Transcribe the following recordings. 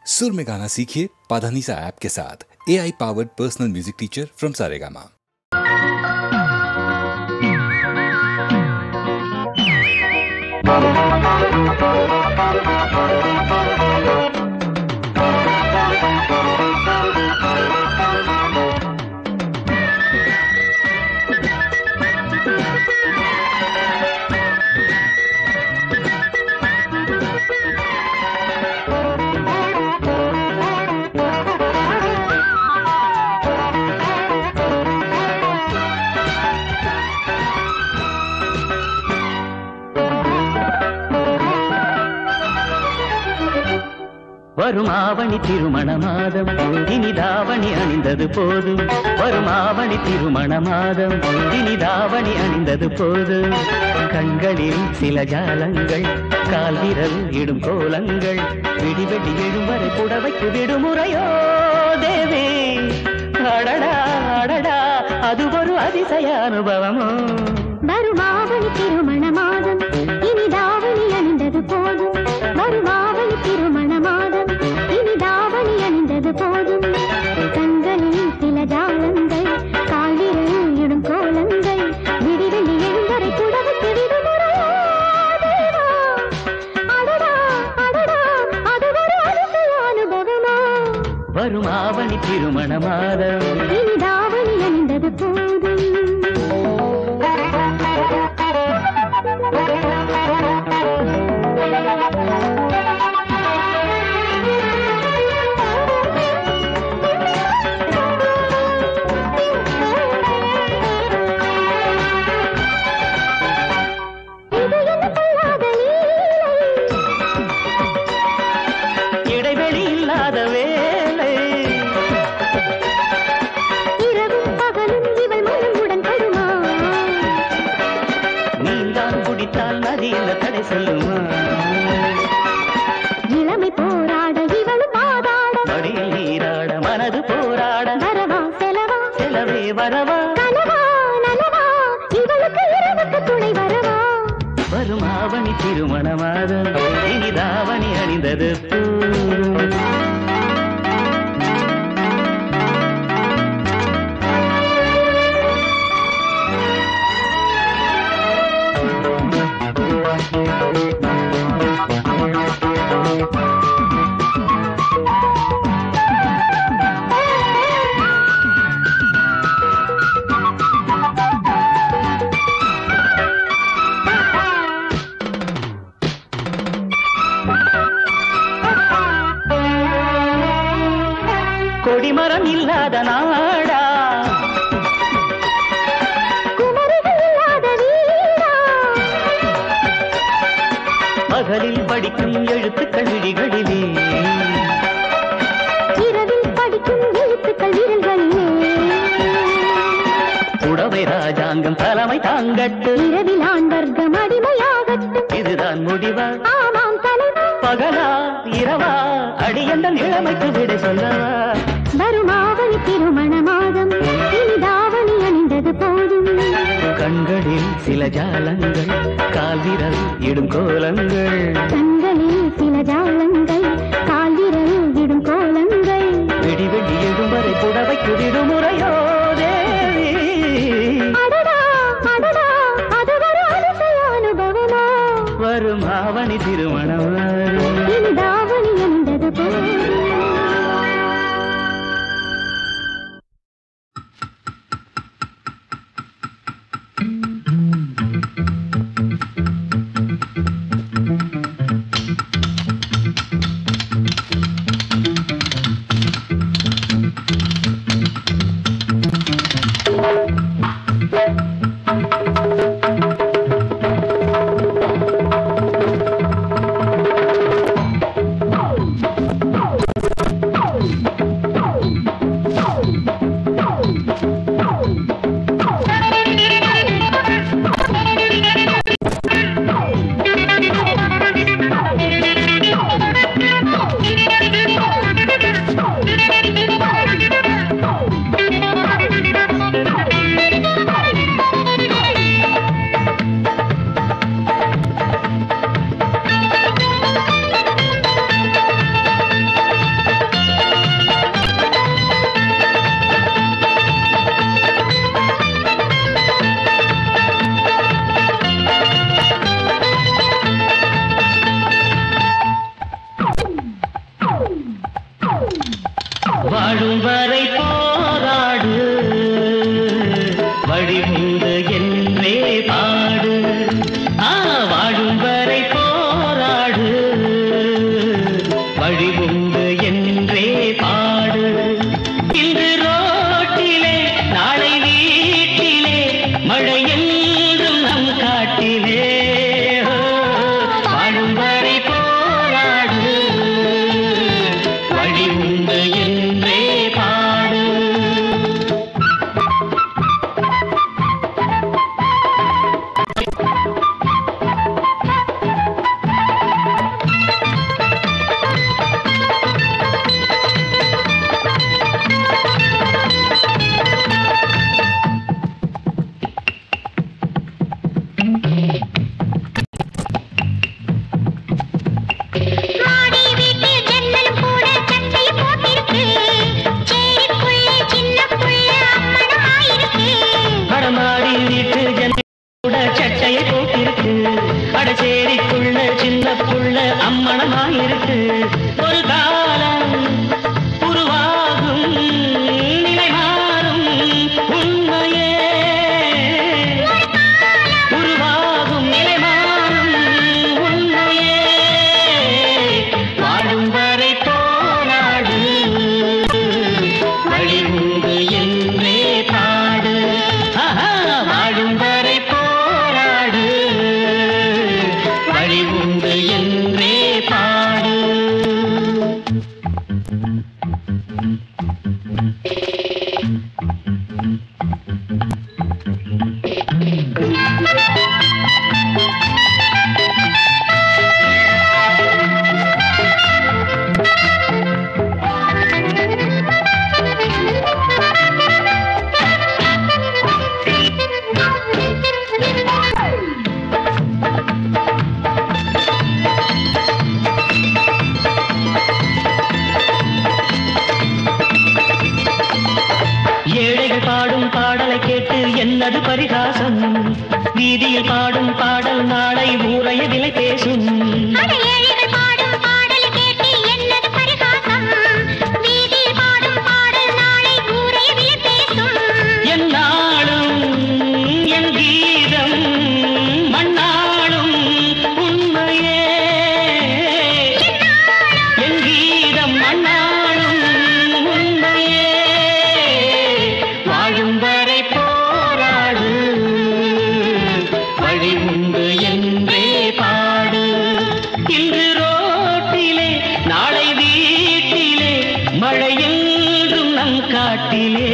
सुर में गाना सीखिए पाधानीसा ऐप के साथ। AI powered personal music teacher from Saregama. வரும் ஆவணி திருமண மாதம் இனி தாவணி அணிந்தது போதும். வரும் ஆவணி திருமண மாதம் இனி தாவணி அணிந்தது போதும். கண்களில் சில ஜாலங்கள், கால் விரல் இடும் கோலங்கள், விடி வெடி எழும் வரை புடவைக்கு விடுமுறையோ தேவே. அடடா அடடா, அது ஒரு அதிசய அனுபவமோ. வரும் ஆவணி திருமண மாதம் இனி தாவணி அணிந்தது போதும். வரும் ஆவணி திருமண மாதம் இனி தாவணி அணிந்தது போதும். கண்களில் சில ஜாலங்கள், கால்விரல் இடும் கோலங்கள், விடிவெள்ளி எழுந்தரை புடவைக்கு விடுமுறையோ தேவா. அடடா அடடா, அது ஒரு அதிசய அனுபவமோ. வரும் ஆவணி திருமண மாதம் இனி தாவணி அணிந்தது போதும். இடைவெளி இல்லாத வேலை, இரவும் பகலும் இவள் மனம் உடன்படுமா? நீந்தான் குடித்தால் நதியில் தடை சொல்லுமா? இளமை போராட இவளும் வாதாட, மடியில் நீராட மனது போராட, வரவா செலவா செலவே வரவா, கனவா நனவா, இவளுக்கு இரவுக்கு துணை வரவா. வரும் ஆவணி திருமண மாதம் இனி தாவணி அணிந்தது போதும். கொடிமரம் இல்லாத நாடா, குமரிகள் இல்லாத வீடா, பகலில் படிக்கும் எழுத்துக்கள் விழிகளிலே, இரவில் படிக்கும் எழுத்துக்கள் விரல்களிலே. புடவை ராஜாங்கம் தலைமை தாங்கட்டு, இரவில் ஆண் வர்க்கம் அடிமையாகட்டும். இதுதான் முடிவா? ஆமாம் தலைவா. பகலா இரவா, அடியந்தன் இளமைக்கு விடை சொல்லவா? வரும் ஆவணி திருமண மாதம் இனி தாவணி அணிந்தது போதும். கண்களில் சில ஜாலங்கள், கால்விரல் இடும் கோலங்கள், கண்களில் சில ஜாலங்கள், கால்விரல் இடும் கோலங்கள், வெடி வெடி எழும் வரை புடவைக்கு விடுமுறையோ தேவி. அடடா அடடா, அது ஒரு அதிசய அனுபவமோ. வரும் ஆவணி திருமணம் இனி தாவணி அணிந்தது போதும். வாழும் வரை போராடு வழிமுண்டு என்றே பாடு வாழும் வரை போராடு வழிமுண்டு என்றே பாடு இன்று ரோட்டிலே நாளை வீட்டிலே மழை என்றும் நம் காட்டிலே வாழும் வரை போராடு வழிமுண்டு என்றே பாடு அடச்சேரிக்குள்ள சின்ன புள்ள அம்மணமாயிருக்கு ஒரு காலம் உருவாகும் நிலை மாறும் உண்மையே உருவாகும் நிலை மாறும் உண்மையே வாழும் வரை போராடு வழி உண்டு என்றே பாடு வாழும் வரை போராடு வழி உண்டு என்றே பாடு ஏழைகள் பாடும் பாடலை கேட்டு என்னது பரிகாசம் வீதியில் பாடும் பாடல் நாளை ஊரைய விலை பேசும் என் நாளும் என் கீதம் மண்ணாளும் உண்மையே என் கீதம் மண்ணாளும் உண்மையே வாழும் வரை போராடு வழி உண்டு என்றே பாடு இன்று ரோட்டிலே நாளை வீட்டிலே மழை என்றும் நம் காட்டிலே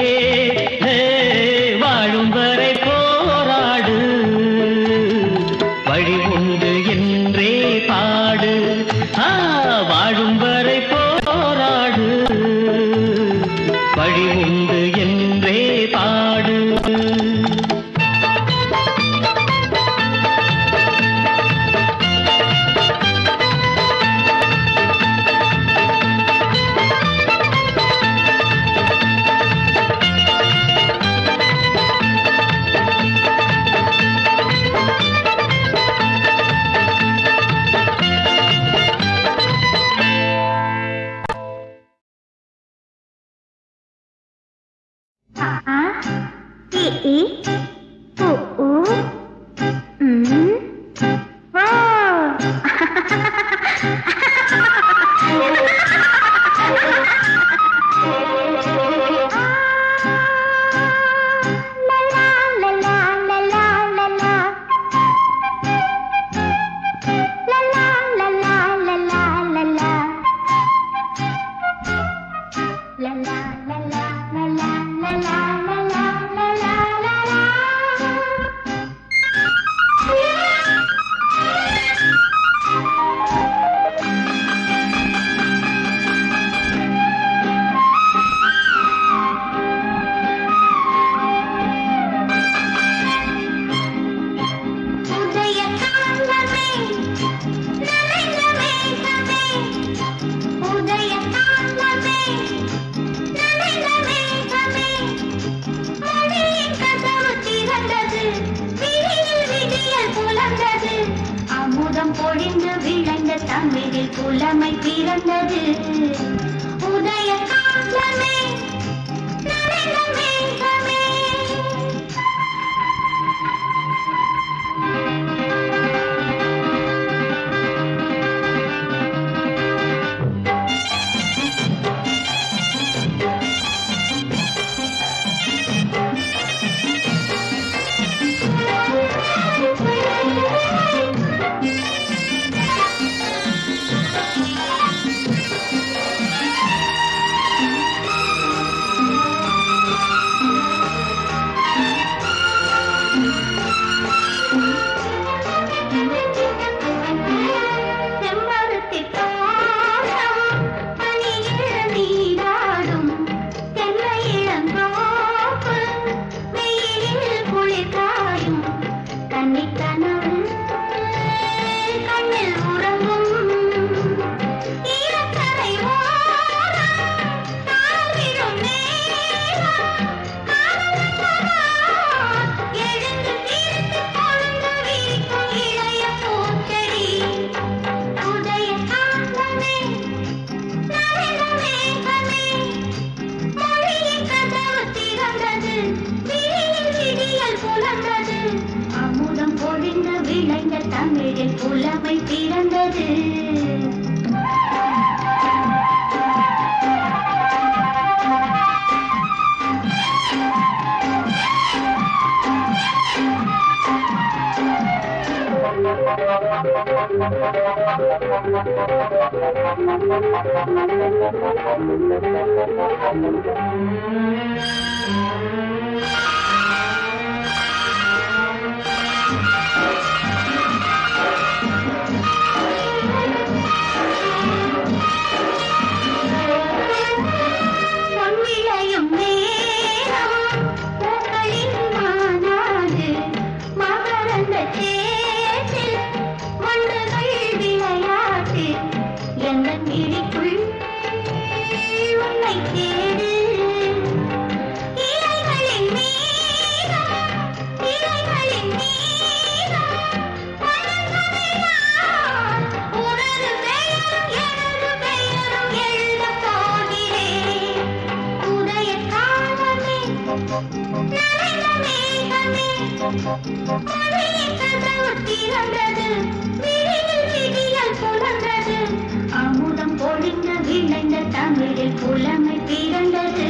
வாழும் வரை போராடு வழி உண்டு என்றே பாடு வாழும் வரை போராடு வழி உண்டு என்றே பாடு தமிழில் புலமை பிறந்தது உதய காலமே புலமை பிறந்தது. அமுதம் பொழிந்த விளைந்த தமிழில் புலமை பிறந்தது.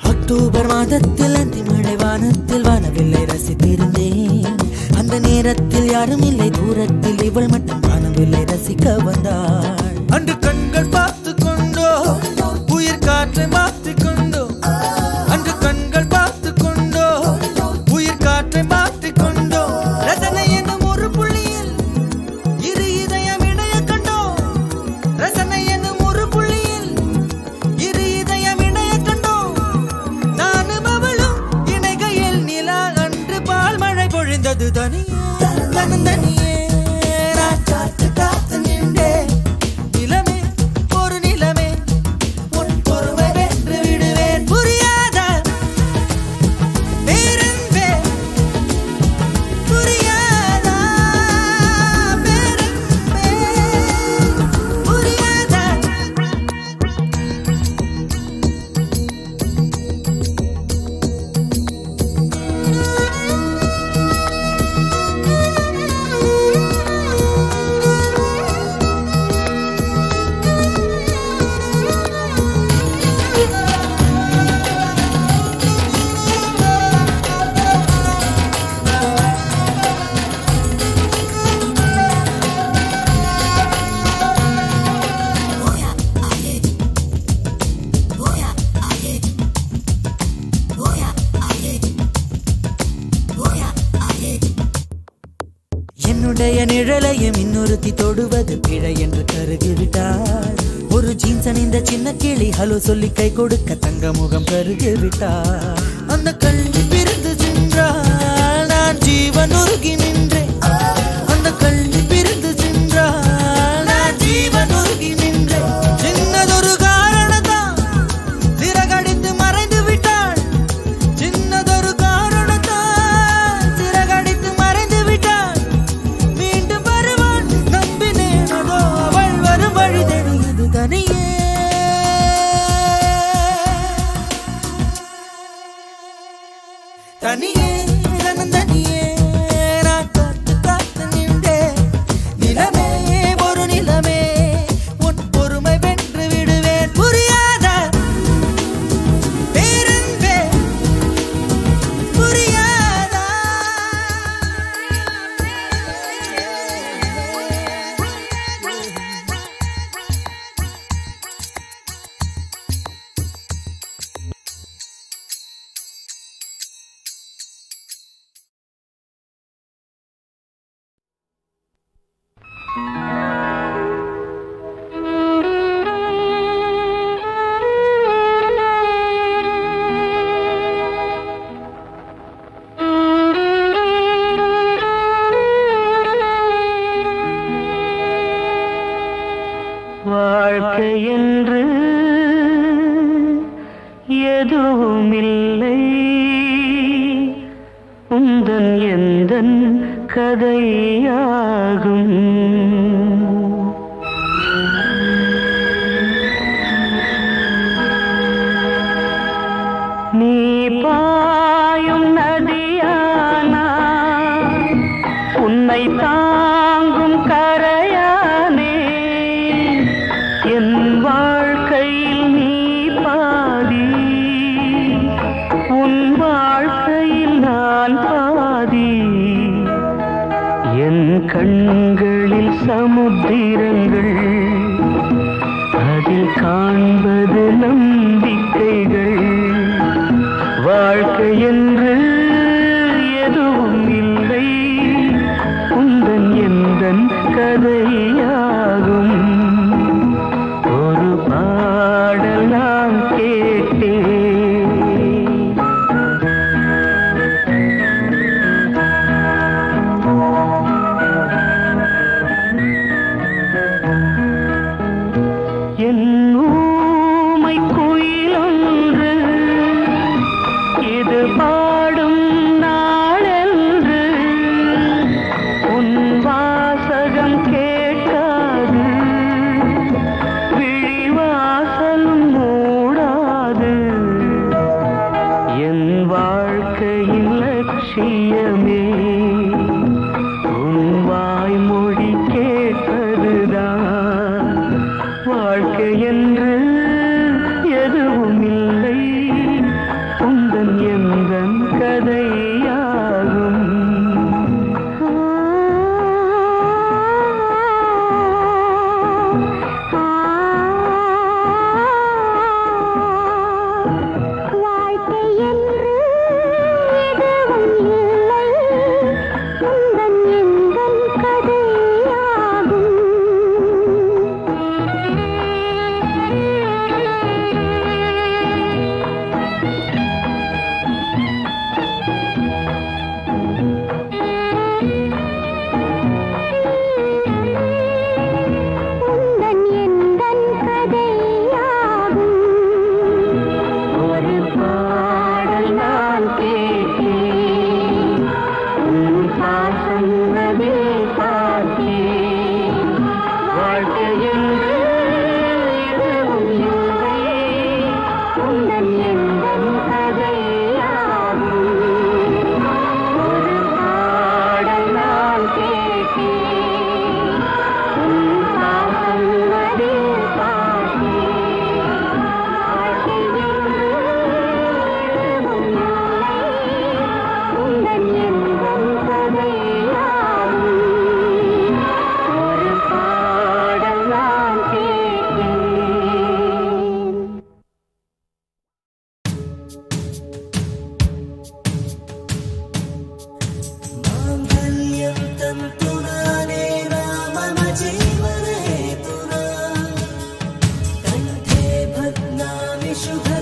அக்டோபர் மாதத்தில் அந்தி மழை வானத்தில் வானவில்லை ரசித்திருந்தேன். அந்த நேரத்தில் யாரும் இல்லை தூரத்தில் இவள் மட்டும் வானவில்லை ரசிக்க வந்தாள். அன்று கண்கள் பார்த்து கொண்டோ உயிர் காற்றை மாற்றிக் கொண்டோ, அன்று கண்கள் பார்த்து கொண்டோ உயிர் காற்றை மாற்றிக் கொண்டோ, ரசனை என்னும் ஒரு புள்ளியில் இரு இதயம் இணைய கண்டோ, ரசனை என்னும் ஒரு புள்ளியில் இரு இதயம் இணைய கண்டோ, நானும் அவளும் இணைகையில் நிலா அன்று பால் மழை பொழிந்தது. தனியே தனியே நான் காத்து காத்து நின்றே, நிலமே ஒரு தன்னுடைய நிழலையும் இன்னொருத்தி தொடுவது பிழை என்று கருகிவிட்டார். ஒரு ஜீன்ஸ் அணிந்த சின்ன கிளி ஹலோ சொல்லி கை கொடுக்க தங்க முகம் கருகிவிட்டார். அந்த கல்வி பிரிந்து சென்றால் நான் ஜீவன் உருகி நின்றேன். அந்த கல்வி பிரிந்து சென்றால் நான் ஜீவன் உருகி நின்றேன். சின்னதொரு காரணத்தான் சிறகடித்து மறைந்து விட்டாள். சின்னதொரு காரணத்தான் சிறகடித்து மறைந்து விட்டாள். மீண்டும் வருவாள் நம்பினேனதோ அவள் வரும் வழி தெரியுது தனியே. தனியே தனியே நான் காத்து காத்து நின்றேன். நிலமே ஒரு நிலமே உன் பொறுமை வென்று விடுவேன். புரியாத பேரன்பே புரியாதா. வாழ்க்கை என்று எதுவுமில்லை, உந்தன் எந்தன் கதையாகும். நீ பாயும் நதியானா உன்னை தாங்கும் கரையானே. என் வாழ்க்கையில் நீ பாதி, உன் வாழ்க்கையில் நான் பாதி. என் கண்களில் சமுத்திரங்கள், அதில் காண்பது நம்பிக்கைகள். வாழ்க்கை என்று எதுவும் இல்லை, உந்தன் எந்தன் கதையாகும். ஒரு பாடல் நான் கேட்டேன். என் ஊமை குயிலாக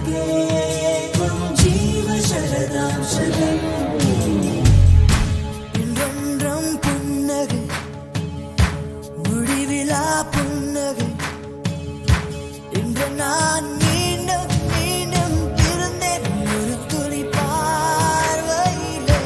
शुभगे त्वं जीव शरदां शरम् இன்றென்றும் புன்னகை முடிவிலா புன்னகை இன்று நான் மீண்டும் மீண்டும் இருந்தேன் ஒரு துளி பார்வையிலே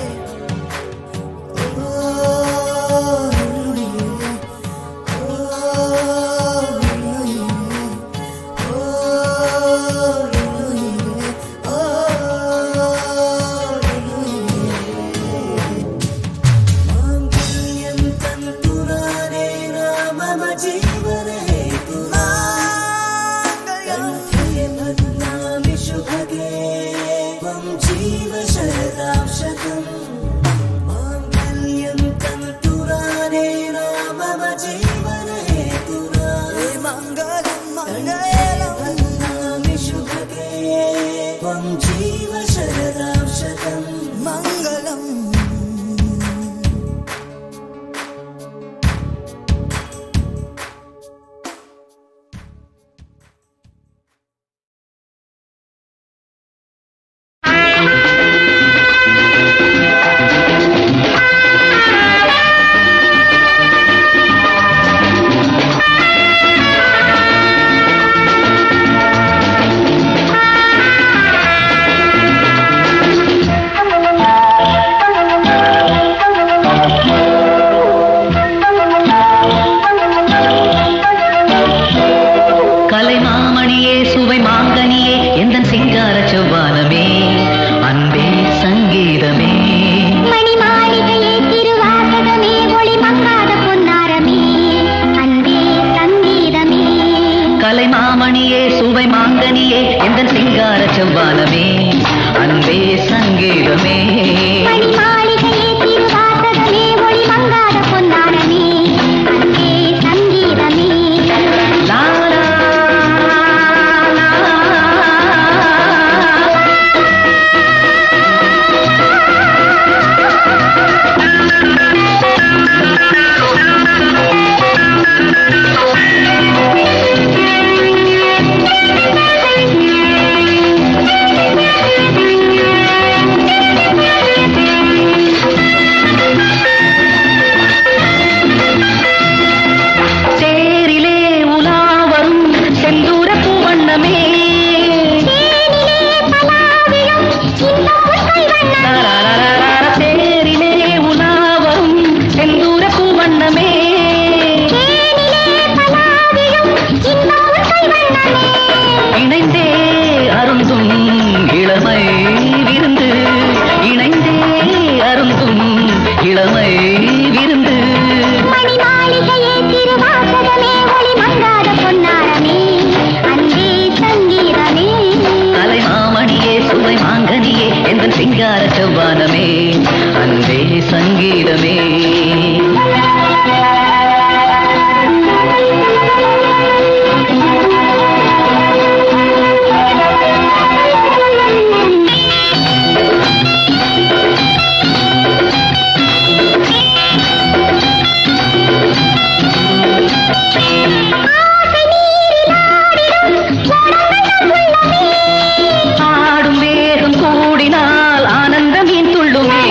கூடினால் ஆனந்தம் துள்ளுமே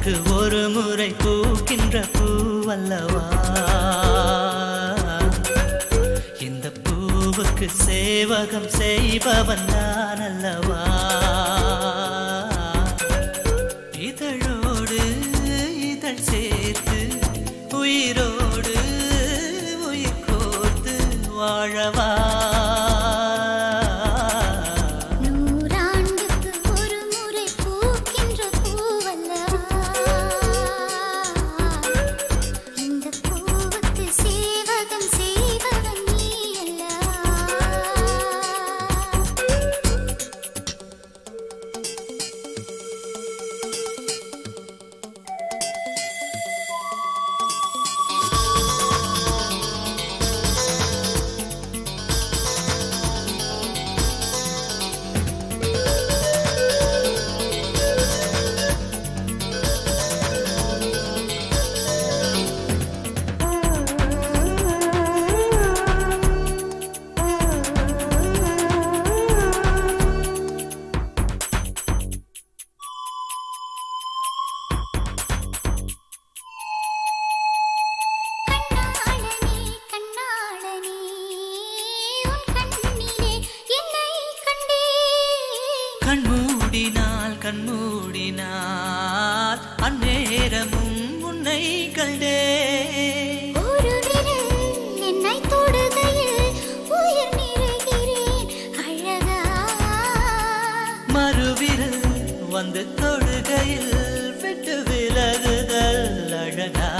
நூறாண்டுக்கு ஒரு முறை பூக்கின்ற பூவல்லவா இந்த பூவுக்கு சேவகம் செய்பவன் நான் அல்லவா இதழோடு இதழ் சேர்த்து உயிரோடு உயிர் கோர்த்து வாழவா கண்மூடினால் அந்நேரமும் உன்னை கண்டே ஒரு விரல் என்னை தொடுகையில் உயிர் நிறைகிறேன் அழகா மறுவிரல் வந்து தொடுகையில் விட்டு விலகுதல் அழகா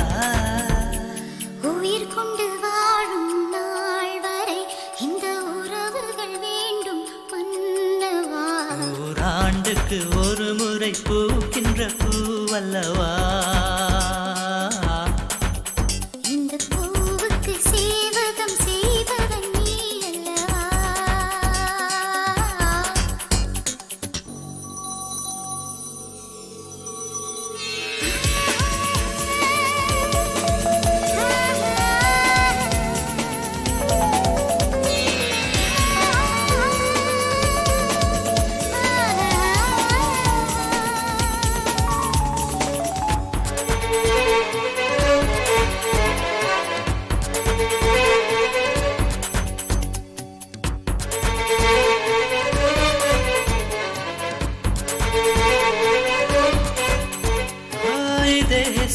உயிர் கொண்டு வாழும் நாள் வரை இந்த உறவுகள் வேண்டும் மன்னவா நூறாண்டுக்கு ஒரு முறை பூக்கின்ற பூவல்லவா இந்த பூவுக்கு சேவகம் செய்பவன் நீ அல்லவா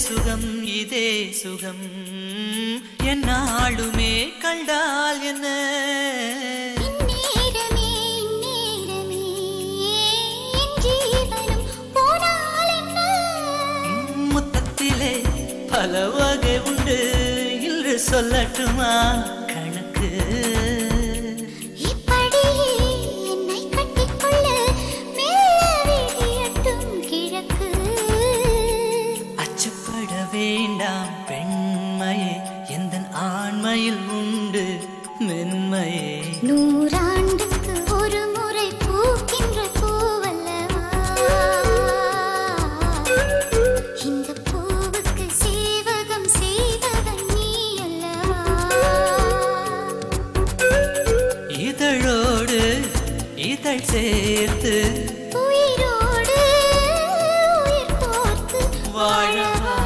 சுகம் இதே சுகம் என்னாலுமே கண்டால் என்ன இந்நேரமே இந்நேரமே என் ஜீவனும் போனால் என்ன முத்தத்திலே பல வகை உண்டு இன்று சொல்லட்டுமா கணக்கு இப்படியே என்னை கட்டிக்கொள்ள மெல்ல விழியட்டும் கிழக்கு அச்சப்பட வேண்டாம் பெண்மையே எந்தன் ஆண்மையில் உண்டு மென்மையே நூறாண்டுக்கு ஒரு முறை பூக்கின்ற பூவல்லவா இந்த பூவுக்கு சேவகம் செய்பவன் நீ அல்லவா இதழோடு இதழ் சேர்த்து உயிரோடு உயிர் கோர்த்து வாழவா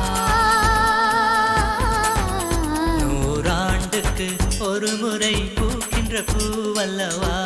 நூறாண்டுக்கு ஒரு முறை பூக்கின்ற பூவல்லவா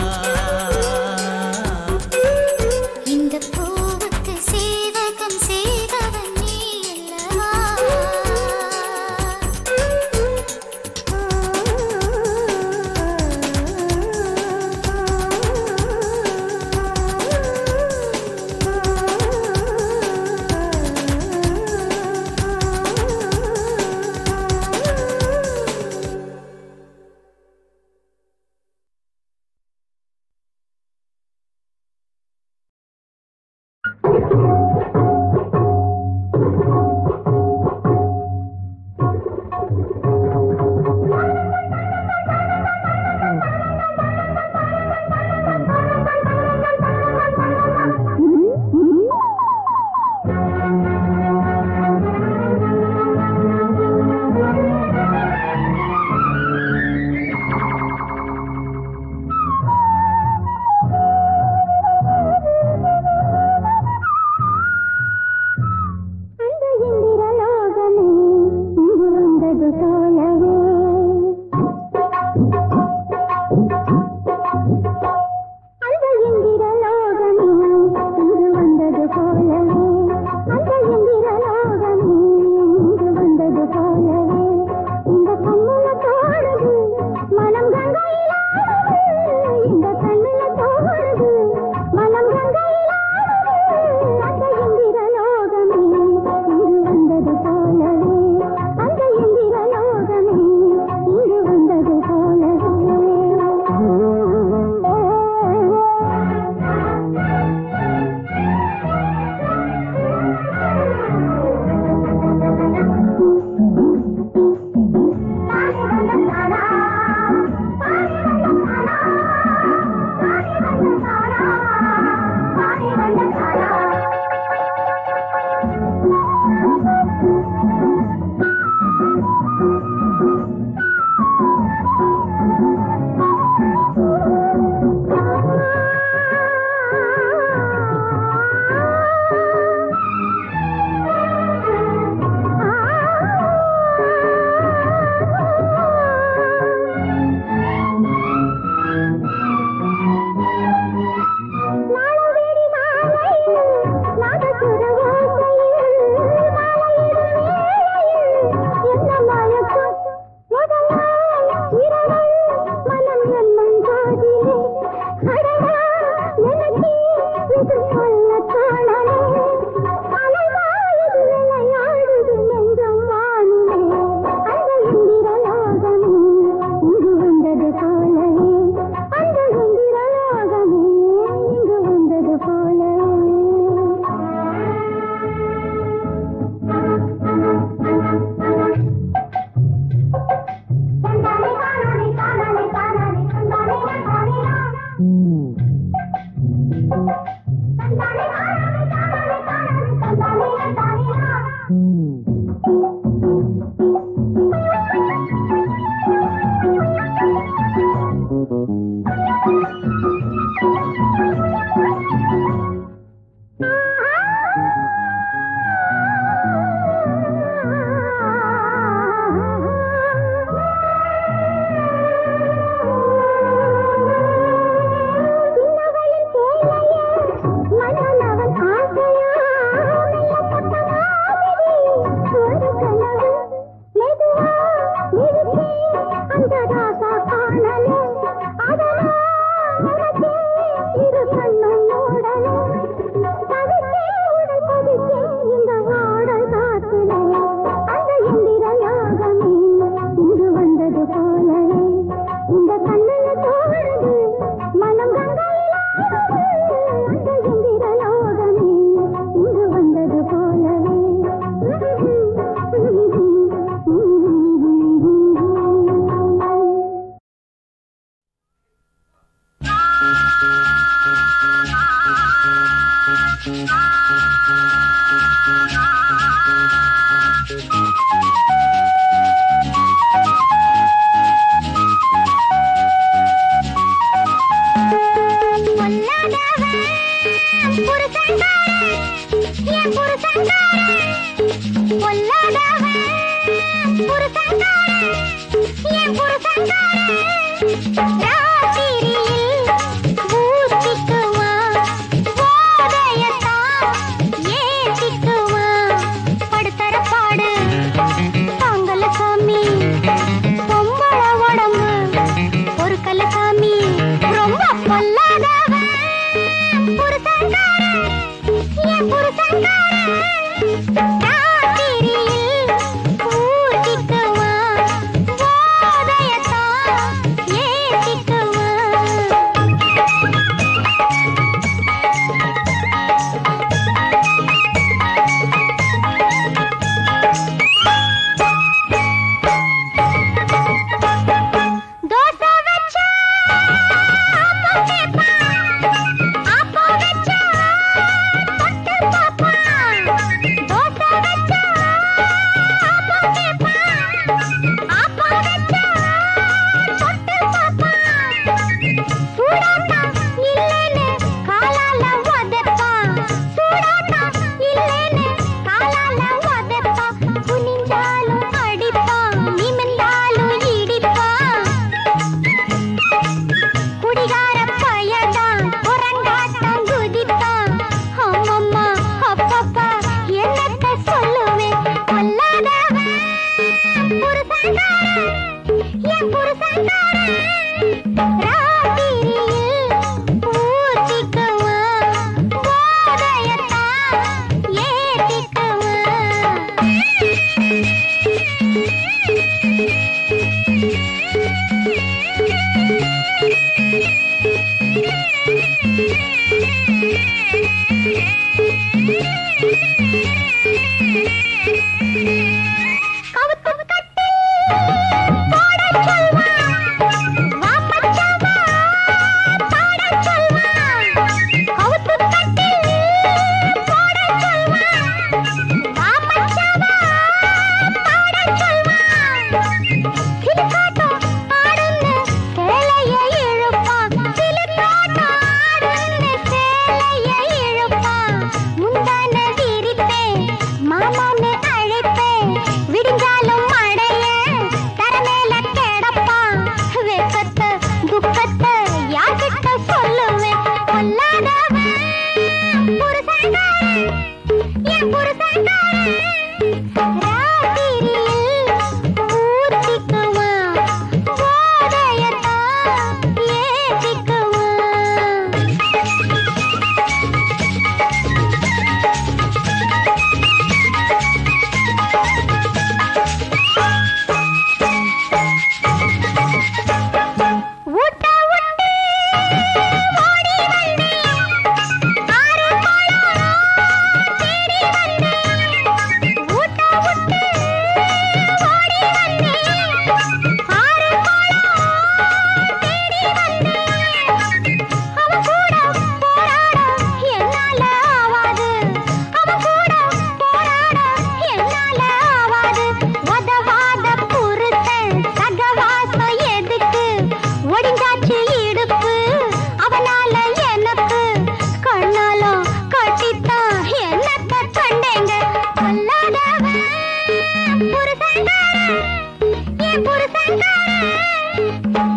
கிளிக்காட்டம் ஆடுன்னு கேளைய எழு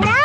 ரா